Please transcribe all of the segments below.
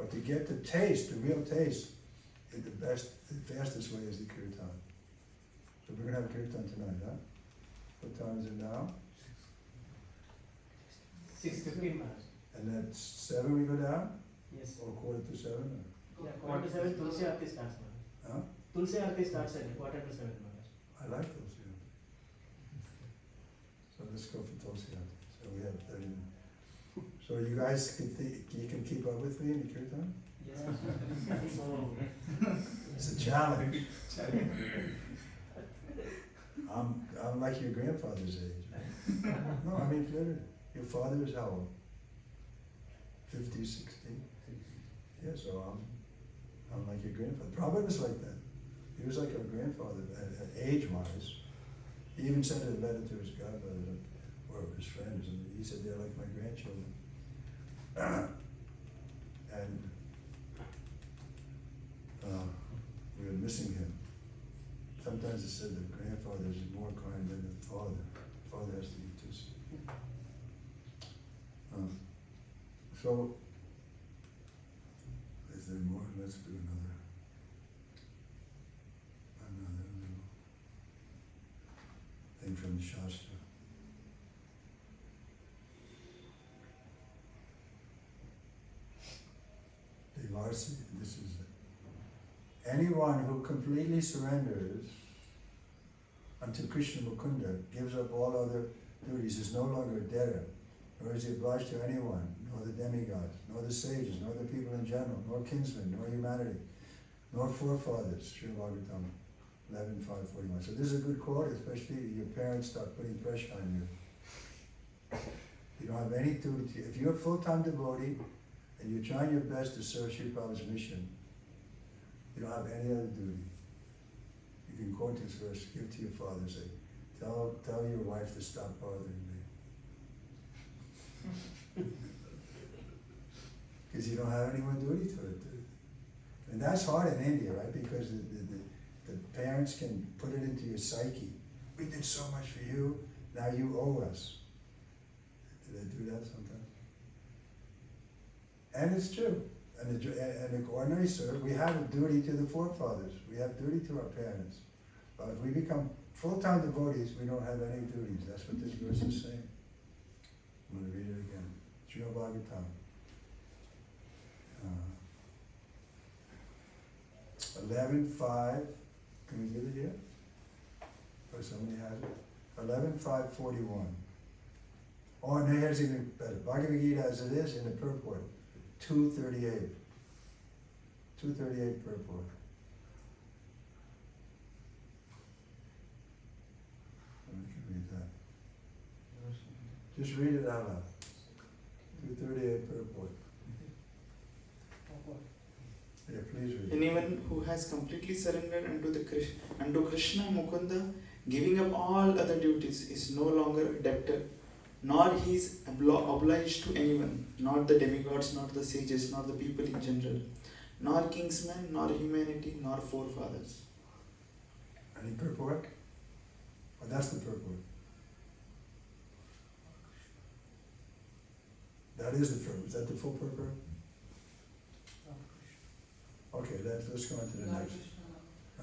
But to get the taste, the real taste, the fastest way is the kirtan. So we're going to have kirtan tonight, huh? What time is it now? 6:15 Maharaj. And at 7 we go down? Yes. Or 6:45? Yeah, 7:15 Tulsi Aarti starts, Maharaj. Huh? Tulsi Aarti starts at 7:15, Maharaj. I like Tulsi Aarti. So let's go for Tulsi Aarti. So we have 30 minutes. So you guys you can keep up with me in the kirtan? Yes. It's a challenge. I'm like your grandfather's age. No, I mean literally. Your father is how old? 50, 60? Yeah, so I'm like your grandfather. Prabhupada was like that. He was like our grandfather, age-wise. He even sent a letter to his godbrother, or his friends, and he said they're like my grandchildren. And we were missing him. Sometimes it said that grandfather is more kind than the father. Father has to be too sick. So, is there more? Let's do another little thing from the Shastra. Devarsi, this is it. Anyone who completely surrenders unto Krishna Mukunda, gives up all other duties, is no longer a debtor, nor is he obliged to anyone, nor the demigods, nor the sages, nor the people in general, nor kinsmen, nor humanity, nor forefathers. Sri Bhagavatam 11:541. So this is a good quote, especially your parents start putting pressure on you. You don't have any duty. If you're a full-time devotee and you're trying your best to serve Sri Prabhupada's mission, you don't have any other duty. You can quote this verse, give to your father, say, tell your wife to stop bothering me. Because you don't have any more duty to it. And that's hard in India, right? Because the parents can put it into your psyche. We did so much for you, now you owe us. Do they do that sometimes? And it's true. And the ordinary servant, we have a duty to the forefathers. We have duty to our parents. But if we become full-time devotees, we don't have any duties. That's what this verse is saying. I'm going to read it again. Srimad Bhagavatam. 11:5. Can we get it here? Or somebody has it? 11:541. Oh, and here's even better. Bhagavad Gita as it is in the purport. 238. 238 purport. I can read that. Just read it out loud. 238 purport. Yeah, please read it. Anyone who has completely surrendered unto Krishna Mukunda, giving up all other duties, is no longer a debtor, nor he is obliged to anyone, not the demigods, not the sages, nor the people in general, nor kingsmen, nor humanity, nor forefathers. Any purport? Oh, that's the purport. That is the purport. Is that the full purport? Okay, let's go on to the next.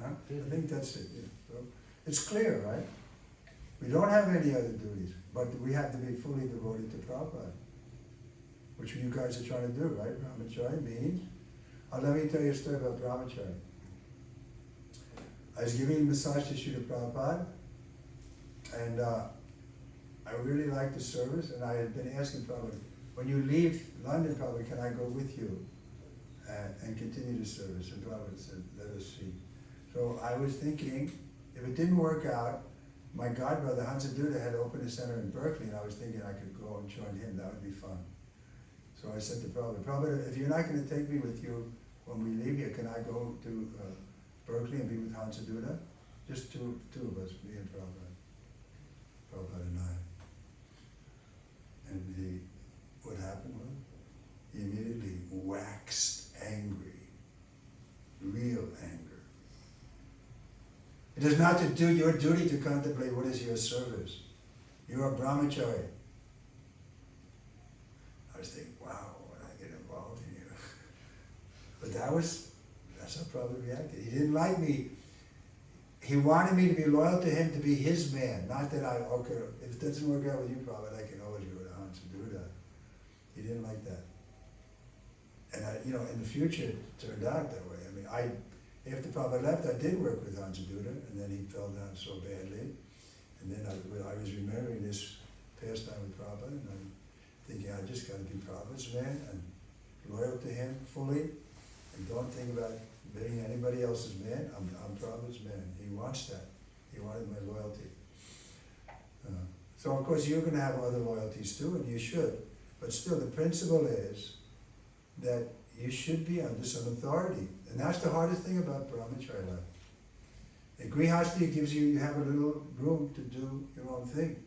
Huh? I think that's it. Yeah. So it's clear, right? We don't have any other duties, but we have to be fully devoted to Prabhupada, which you guys are trying to do, right? Brahmacharya means. Let me tell you a story about Brahmacharya. I was giving a massage to Srila Prabhupada, and I really liked the service, and I had been asking Prabhupada, when you leave London, Prabhupada, can I go with you and continue the service? And Prabhupada said, let us see. So I was thinking, if it didn't work out, my godbrother Hansa Duda had opened a center in Berkeley, and I was thinking I could go and join him. That would be fun. So I said to Prabhupada, Prabhupada, if you're not going to take me with you when we leave here, can I go to Berkeley and be with Hansa Duda? Just two of us, me and Prabhupada. Prabhupada and I. And what happened was, he immediately waxed angry, real anger. It is not to do your duty to contemplate what is your service. You are brahmachari. I was thinking, wow, when I get involved here, that's how Prabhupada reacted. He didn't like me. He wanted me to be loyal to him, to be his man, not that okay, if it doesn't work out with you, Prabhupada, I can always go to Hans and do that. He didn't like that. And in the future, it turned out that way. I mean, after Prabhupada left, I did work with Hans and then he fell down so badly. And then I was remembering this past time with Prabhupada, and I'm thinking, I just got to be Prabhupada's man and loyal to him fully, and don't think about being anybody else's man. I'm Prabhupada's man. He wants that. He wanted my loyalty. So of course you're going to have other loyalties too, and you should. But still, the principle is that you should be under some authority. And that's the hardest thing about brahmacharya life. In grihastha gives you have a little room to do your own thing.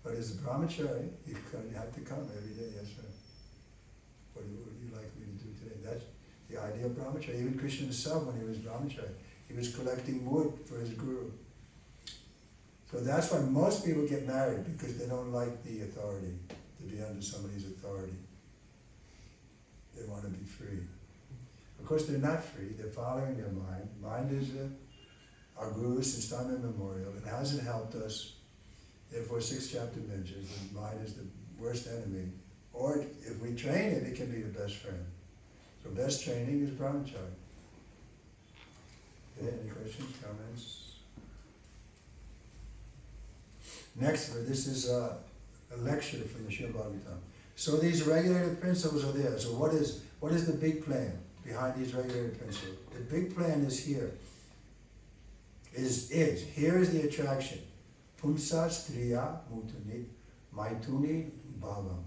But as a brahmachari, you have to come every day. Yes, sir. What would you like me to do today? That's the idea of brahmacharya. Even Krishna himself, when he was brahmachari, he was collecting wood for his guru. So that's why most people get married, because they don't like the authority, to be under somebody's authority. They want to be free. Of course, they're not free. They're following their mind. Mind is our guru since time immemorial. It hasn't helped us. Therefore, 6th chapter mentions that mind is the worst enemy. Or if we train it, it can be the best friend. So best training is brahmacharya. Okay, any questions, comments? Next, this is a lecture from the Srimad Bhagavatam. So these regulated principles are there. So what is the big plan behind these regulated principles? The big plan is here. Here is the attraction. Pumsa striya mutuni maituni bhavam.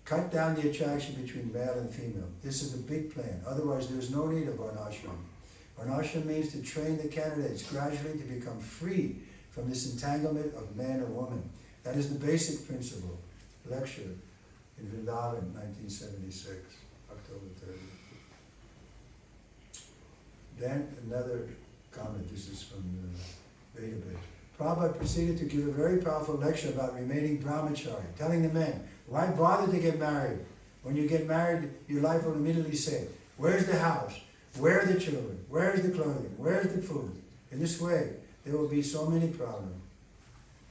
Cut down the attraction between male and female. This is the big plan. Otherwise, there is no need of varnashram. Varnashram means to train the candidates gradually to become free from this entanglement of man or woman. That is the basic principle. Lecture in Vrindavan, 1976, October 30th. Then another comment. This is from the database. Prabhupada proceeded to give a very powerful lecture about remaining brahmachari, telling the men, why bother to get married? When you get married, your life will immediately say, where's the house? Where are the children? Where's the clothing? Where's the food? In this way, there will be so many problems.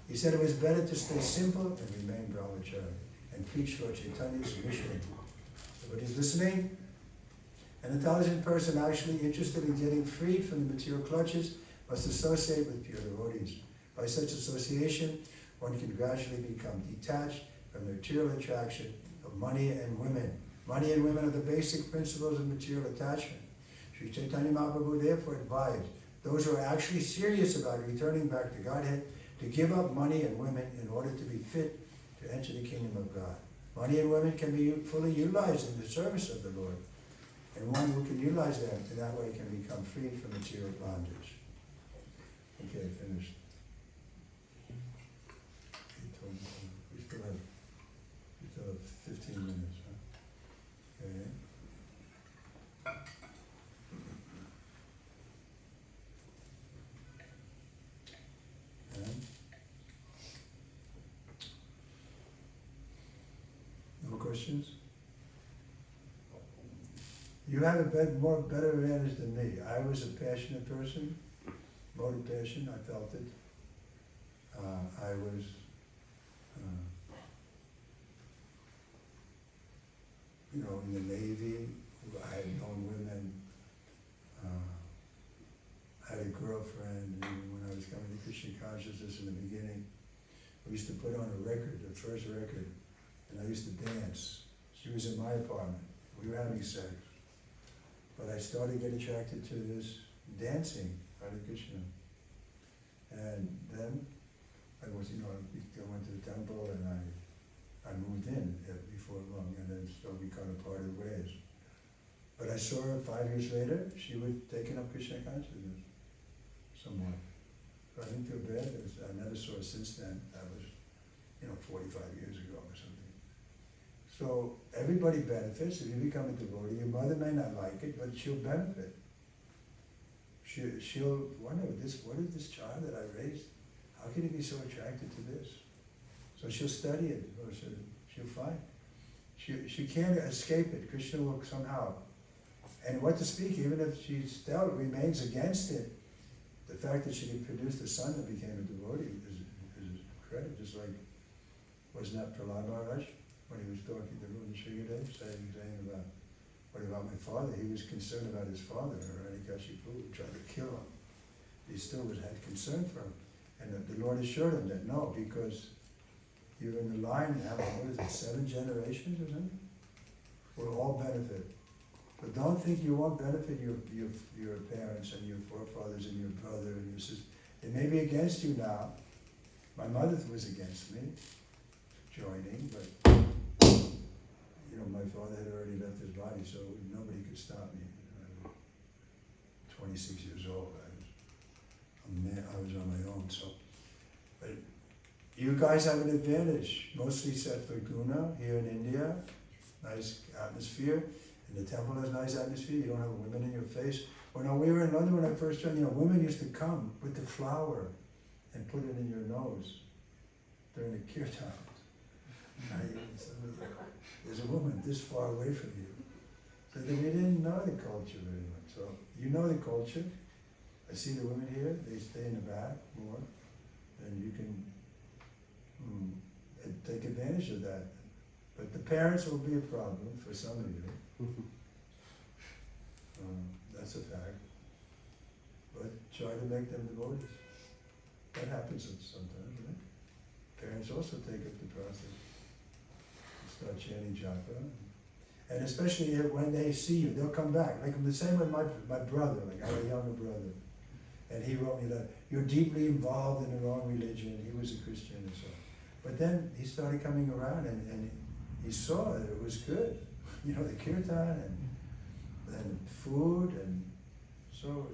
He said it was better to stay simple and remain brahmachari and preach Lord Chaitanya's mission. Everybody's listening? An intelligent person actually interested in getting freed from the material clutches must associate with pure devotees. By such association, one can gradually become detached from the material attraction of money and women. Money and women are the basic principles of material attachment. Sri Chaitanya Mahaprabhu therefore advised those who are actually serious about returning back to Godhead to give up money and women in order to be fit to enter the kingdom of God. Money and women can be fully utilized in the service of the Lord. And one who can utilize that in that way can become free from material bondage. Okay, finished. We still have 15 minutes, huh? Okay. And no questions? You have a better advantage than me. I was a passionate person, motive passion, I felt it. I was in the Navy. I had known women. I had a girlfriend, and when I was coming to Krishna consciousness in the beginning, we used to put on a record, the first record, and I used to dance. She was in my apartment. We were having sex. But I started to get attracted to this dancing, Hare Krishna. And then I went to the temple and I moved in before long, and then so we kind of parted ways. But I saw her 5 years later, she was taking up Krishna consciousness somewhat. So I didn't feel bad. I never saw her since then. That was, 45 years ago or something. So everybody benefits. If you become a devotee, your mother may not like it, but she'll benefit. She'll wonder, what is this child that I raised? How can he be so attracted to this? So she'll study it, or she'll find. She can't escape it. Krishna will somehow And what to speak, even if she still remains against it, the fact that she could produce the son that became a devotee is credit. Just like, wasn't that Prahlad Maharaj when he was talking to Rupa Srigadev, saying about, what about my father? He was concerned about his father, Hiranyakashipu, tried to kill him. He still had concern for him. And the Lord assured him that no, because you're in the line now, what is it, 7 generations or something? We'll all benefit. But don't think you won't benefit your parents and your forefathers and your brother and your sister. They may be against you now. My mother was against me joining, but my father had already left his body, so nobody could stop me. I was 26 years old. I was on my own. So, but you guys have an advantage. Mostly Sattva Guna here in India. Nice atmosphere. And the temple has nice atmosphere. You don't have women in your face. When we were in London when I first joined, women used to come with the flower and put it in your nose during the kirtan. There's a woman this far away from you. So we didn't know the culture very much. So you know the culture. I see the women here, they stay in the back more. And you can take advantage of that. But the parents will be a problem for some of you. That's a fact. But try to make them devotees. That happens sometimes, right? Parents also take up the process. Start chanting japa. And especially when they see you, they'll come back. Like the same with my brother, like I had a younger brother. And he wrote me that you're deeply involved in the wrong religion. He was a Christian and so on. But then he started coming around and he saw that it was good. The kirtan and food, and so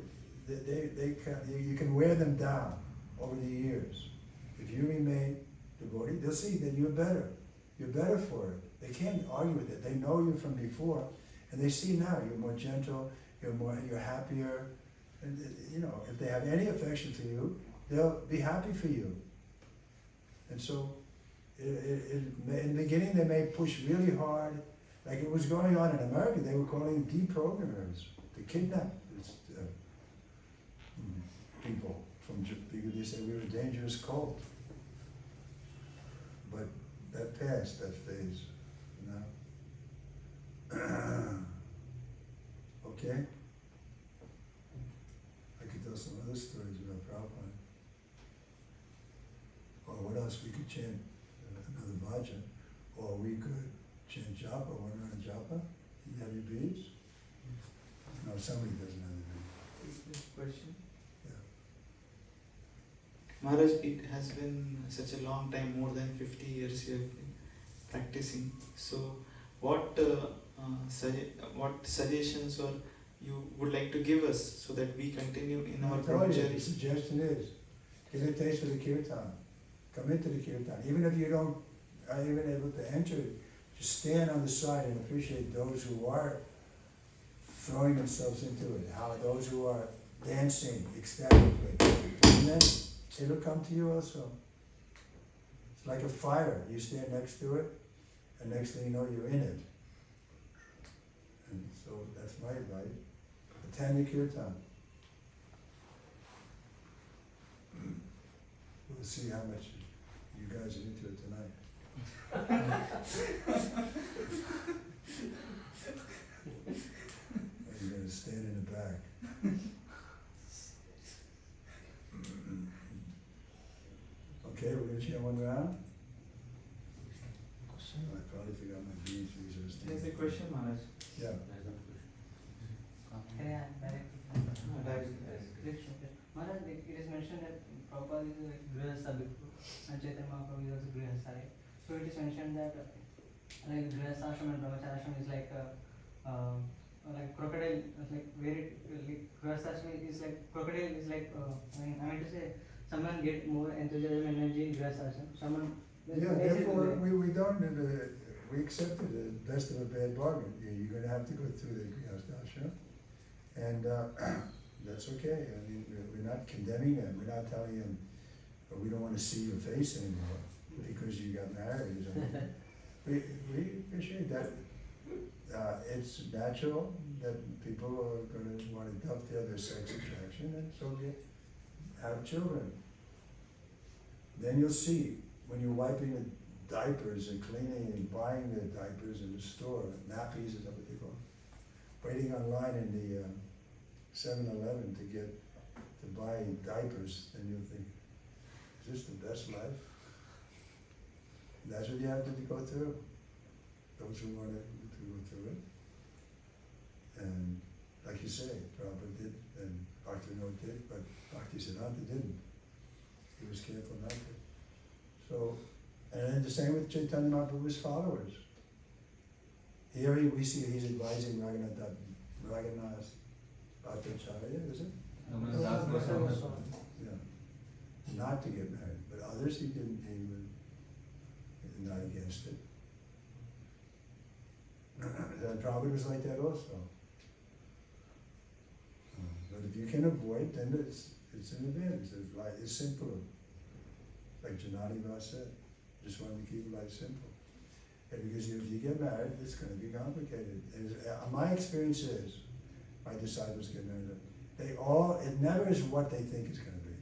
you can wear them down over the years. If you remain devotee, they'll see that you're better. You're better for it. They can't argue with it. They know you from before, and they see now you're more gentle, you're happier. And if they have any affection for you, they'll be happy for you. And so, in the beginning, they may push really hard. Like it was going on in America, they were calling deprogrammers to kidnap people because they said we were a dangerous cult. But that passed, that phase. Okay? I could tell some other stories about Prabhupada. Or what else? We could chant another bhajan. Or we could chant japa, 1 round of japa. You have your beads? No, somebody doesn't have the beads. Question? Yeah. Maharaj, it has been such a long time, more than 50 years you have been practicing. So, what suggestions or you would like to give us so that we continue in our brahmacharya? The suggestion is, get a taste for the kirtan. Come into the kirtan. Even if you don't are even able to enter it, just stand on the side and appreciate those who are throwing themselves into it, how those who are dancing ecstatically. And then it'll come to you also. It's like a fire. You stand next to it, and next thing you know, you're in it. And so that's my advice. Attend the kirtan. We'll see how much you guys are into it tonight. You're going to stand in the back. Okay, we're going to chant 1 round. I probably forgot my beads. There's a question, Maharaj. Yeah. Maharaj, it is mentioned that Prabhupada is like Grihastha Bhikkhu and Chaitanya Mahaprabhu is also Grihastha, right? So it is mentioned that like Grihastha ashram and Brahmacharya ashram is like crocodile, like where it like Grihastha ashram is like crocodile is like I mean to say someone get more enthusiasm and energy in Grihastha ashram. Someone therefore we don't we accepted the best of a bad bargain. You're going to have to go through the Grihastha ashram, and that's okay. I mean, we're not condemning them. We're not telling them we don't want to see your face anymore because you got married or something. We appreciate that. it's natural that people are going to want to dovetail their sex attraction, and so they have children. Then you'll see, when you're wiping the diapers and cleaning and buying the diapers in the store, nappies is that what they call them, waiting online in the 7-Eleven to buy diapers, then you'll think, is this the best life? That's what you have to go through. Those who want to go through it. And like you say, Prabhupada did, and Bhaktivinoda did, but Bhaktisiddhanta didn't. He was careful not to. So, and then the same with Chaitanya Mahaprabhu's followers. Here we see he's advising Raghunath Bhattacharya, is it? Yeah. Not to get married. But others he didn't, he was not against it. And Prabhupada was like that also. But if you can avoid, then it's an advantage. It's simpler. Like Janani Bhatt said, just wanted to keep life simple. And because if you get married, it's going to be complicated. My experience is, my disciples get married, it never is what they think it's going to be.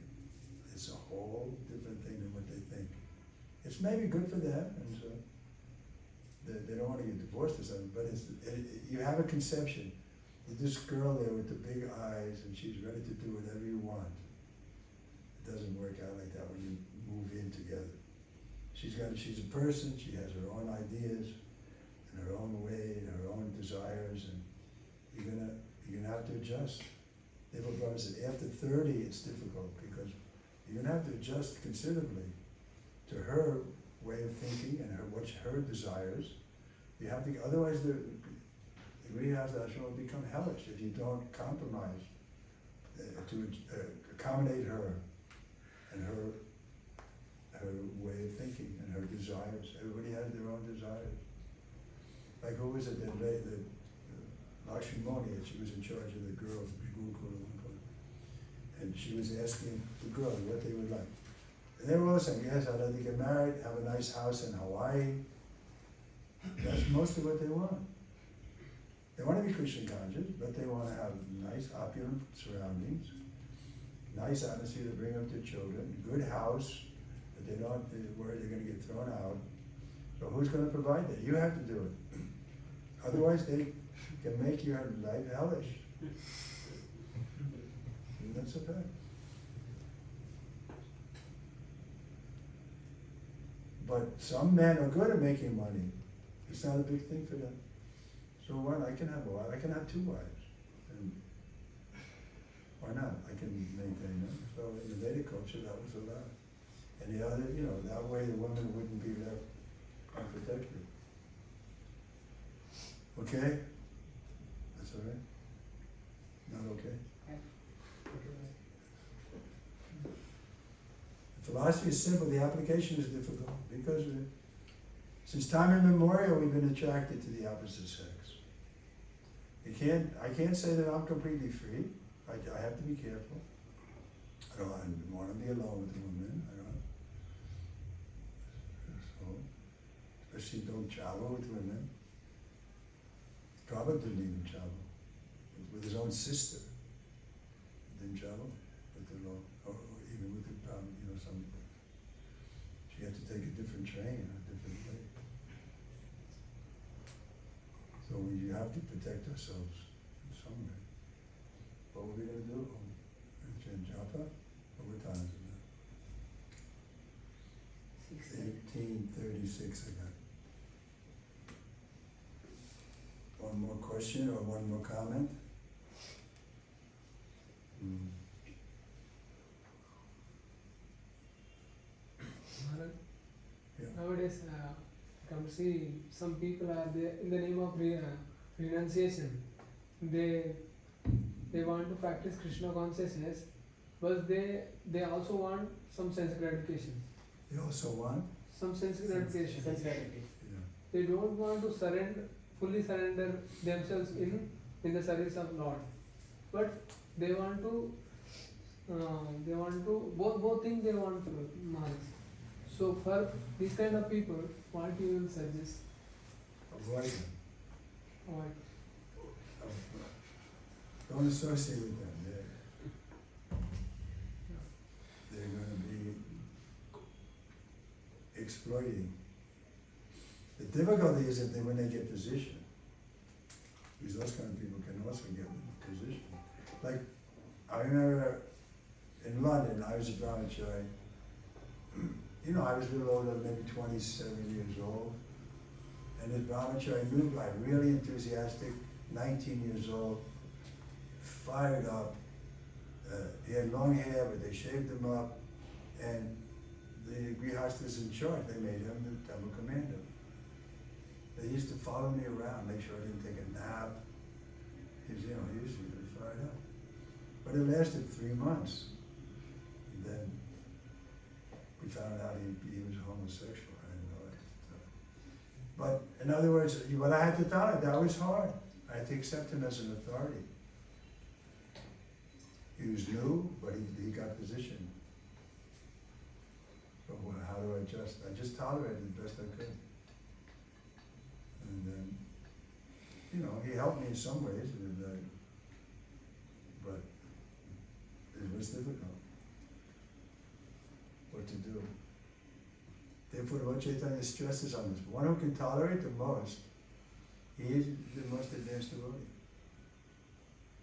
It's a whole different thing than what they think. It's maybe good for them, and so they don't want to get divorced or something, but you have a conception. This girl there with the big eyes, and she's ready to do whatever you want. It doesn't work out like that when you move in together. She's a person, she has her own ideas, and her own way, and her own desires, and you're gonna have to adjust. Deepak Prabhupada said after 30 it's difficult because you're gonna have to adjust considerably to her way of thinking and her desires. You have to, otherwise the grihastha ashram will become hellish if you don't compromise to accommodate her and her way of thinking and her desires. Everybody has their own desires. Like who was it that Lakshmi Moni, she was in charge of the girls at Gurukula, and she was asking the girls what they would like. And they were all saying, yes, I'd like to get married, have a nice house in Hawaii. That's mostly what they want. They want to be Krishna conscious, but they want to have nice opulent surroundings, nice atmosphere to bring up their children, good house, but they don't worry they're going to get thrown out. So who's going to provide that? You have to do it. Otherwise they can make your life hellish. And that's a fact. But some men are good at making money. It's not a big thing for them. So what? I can have a wife. I can have 2 wives. And why not? I can maintain them. So in the Vedic culture, that was allowed. And the other, that way the women wouldn't be left unprotected. Okay? That's all right? Not okay? The philosophy is simple, the application is difficult, because since time immemorial we've been attracted to the opposite sex. I can't say that I'm completely free. I have to be careful. I don't want to be alone with women. Especially don't travel with women. Prabhupada didn't even travel with his own sister. He didn't travel with the law, or even with the some. She had to take a different train, a different way. So we have to protect ourselves in some way. What were we going to do? Japa? What time is it now? 18:36 I got. One more question or one more comment? Yeah. Nowadays, come see some people are there in the name of renunciation. They want to practice Krishna consciousness, but they also want some sense gratification. They also want? Some sense gratification. Yeah. They don't want to fully surrender themselves in the service of Lord, but they want to both things they want to manage. So for these kind of people, what you will suggest? Avoid them. Right. Don't associate with them. They're going to be exploiting. The difficulty is that when they get position, because those kind of people can also get position. Like, I remember in London, I was a brahmachari. You know, I was a little older, maybe 27 years old. And this brahmachari, new guy, really enthusiastic, 19 years old, fired up. He had long hair, but they shaved him up. And the grihasthas in charge, they made him the temple commander. They used to follow me around, make sure I didn't take a nap. He was really fired up. But it lasted 3 months. And then we found out he was homosexual. I didn't know it. But in other words, what I had to tolerate, that was hard. I had to accept him as an authority. He was new, but he got position. So how do I adjust? I just tolerated the best I could. And then, he helped me in some ways, but it was difficult. What to do? Therefore, Lord Chaitanya stresses on this. One who can tolerate the most, he is the most advanced devotee.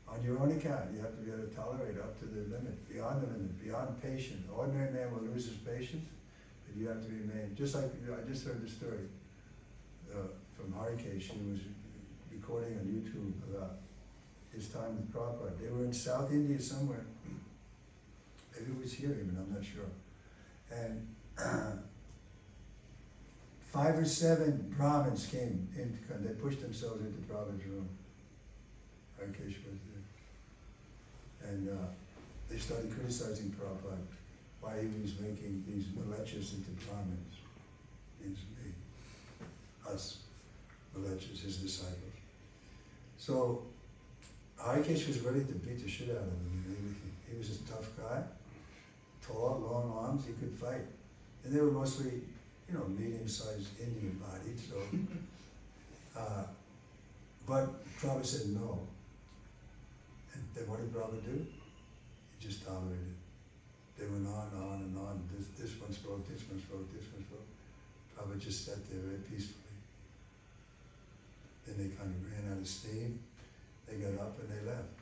On your own account, you have to be able to tolerate up to the limit, beyond the limit, beyond patience. Ordinary man will lose his patience, but you have to remain. Just like I just heard the story from Harikesh. He was recording on YouTube about his time with Prabhupada. They were in South India somewhere. Maybe it was here even, I'm not sure. And 5 or 7 Brahmins came in, they pushed themselves into Prabhupada's room. Harikesh was there. And they started criticizing Prabhupada, why he was making these malechas into Brahmins. Us, malechas, his disciples. So Harikesh was ready to beat the shit out of him. He was a tough guy, tall, long arms, he could fight. And they were mostly, medium-sized Indian bodied, so. But Prabhupada said no. And then what did Prabhupada do? He just tolerated. They went on and on. This one spoke, this one spoke, this one spoke. Prabhupada just sat there very peacefully. Then they kind of ran out of steam. They got up and they left.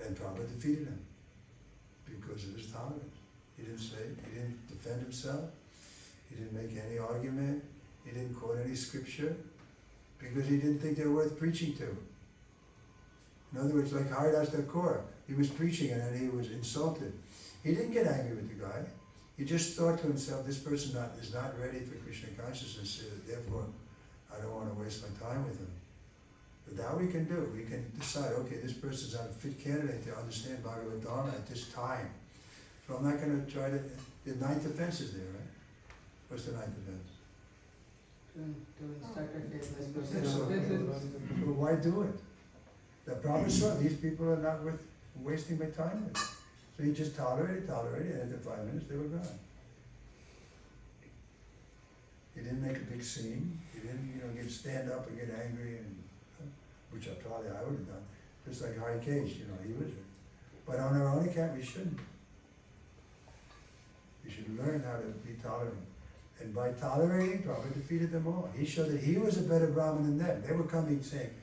And Prabhupada defeated him because of his tolerance. He didn't defend himself. He didn't make any argument. He didn't quote any scripture because he didn't think they were worth preaching to. In other words, like Haridas Thakur, he was preaching and then he was insulted. He didn't get angry with the guy. He just thought to himself, this person is not ready for Krishna consciousness, therefore I don't want to waste my time with him. But that we can do. We can decide, okay, this person's not a fit candidate to understand Bhagavad Dharma at this time. So I'm not going to try to, the 9th offense is there, right? What's the 9th offense? To instruct and take this Yeah, person. so why do it? The Prabhupada saw these people are not worth wasting my time with. So he just tolerated, and after 5 minutes they were gone. He didn't make a big scene. He didn't, stand up and get angry, which I would have done. Just like Harikesh, he was. But on our own account, we shouldn't. We should learn how to be tolerant. And by tolerating, Prabhupada defeated them all. He showed that he was a better Brahmin than them. They were coming saying,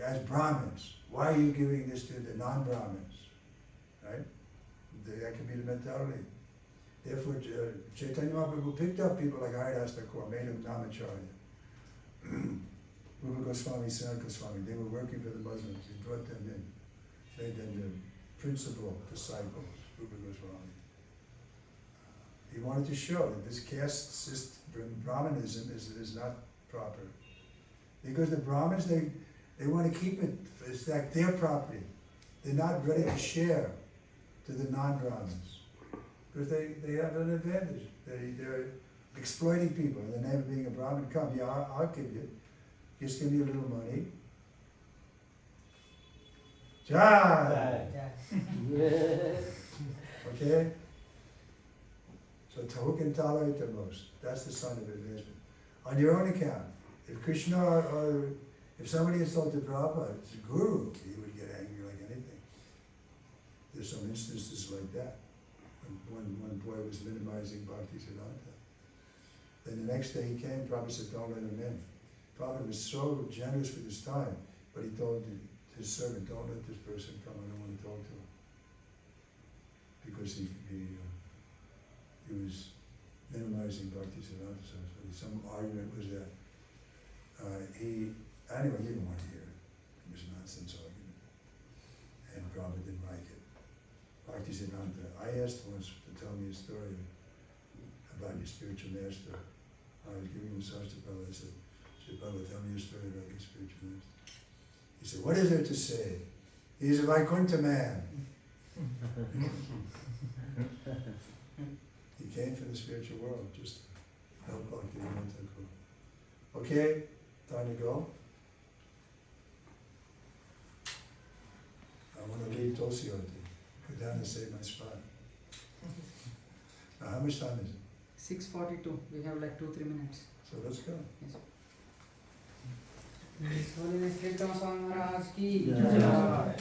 as Brahmins, why are you giving this to the non-Brahmins? Right? That can be the mentality. Therefore, Chaitanya Mahaprabhu picked up people like Haridas Thakur, made them Namacharya. Rupa Goswami, Sanat Goswami, they were working for the Muslims. He brought them in, made them the principal disciples, Rupa Goswami. He wanted to show that this caste system, Brahmanism, is not proper. Because the Brahmins, they want to keep it, it's like their property. They're not ready to share to the non-Brahmins. Because they have an advantage. They're exploiting people in the name of being a Brahmin. Come, yeah, I'll give you. Just give me a little money. Jai! Okay? So who can tolerate the most? That's the sign of advancement. On your own account, if Krishna or If somebody insulted Prabhupada, it's a guru, he would get angry like anything. There's some instances like that. One boy was minimizing Bhaktisiddhanta. Then the next day he came, Prabhupada said, don't let him in. Prabhupada was so generous with his time, but he told his servant, don't let this person come, I don't want to talk to him. Because he was minimizing Bhaktisiddhanta Saraswati. Some argument was that anyway, you don't want to hear it. It was a nonsense argument. And Prabhupada didn't like it. Bhaktisiddhanta, I asked once to tell me a story about your spiritual master. I was giving a massage to Prabhupada. I said, Prabhupada, tell me a story about your spiritual master. He said, what is there to say? He's a Vaikuntha man. He came from the spiritual world, just to help Bhakti. Okay, time to go. I want to leave Tosioti. Go down and save my spot. Now, how much time is it? 6:42. We have like 2-3 minutes. So let's go. Yes. His Holiness Kirtan Swami Maharaj ki Jai.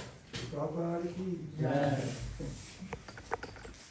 Prabhupada ki Jai.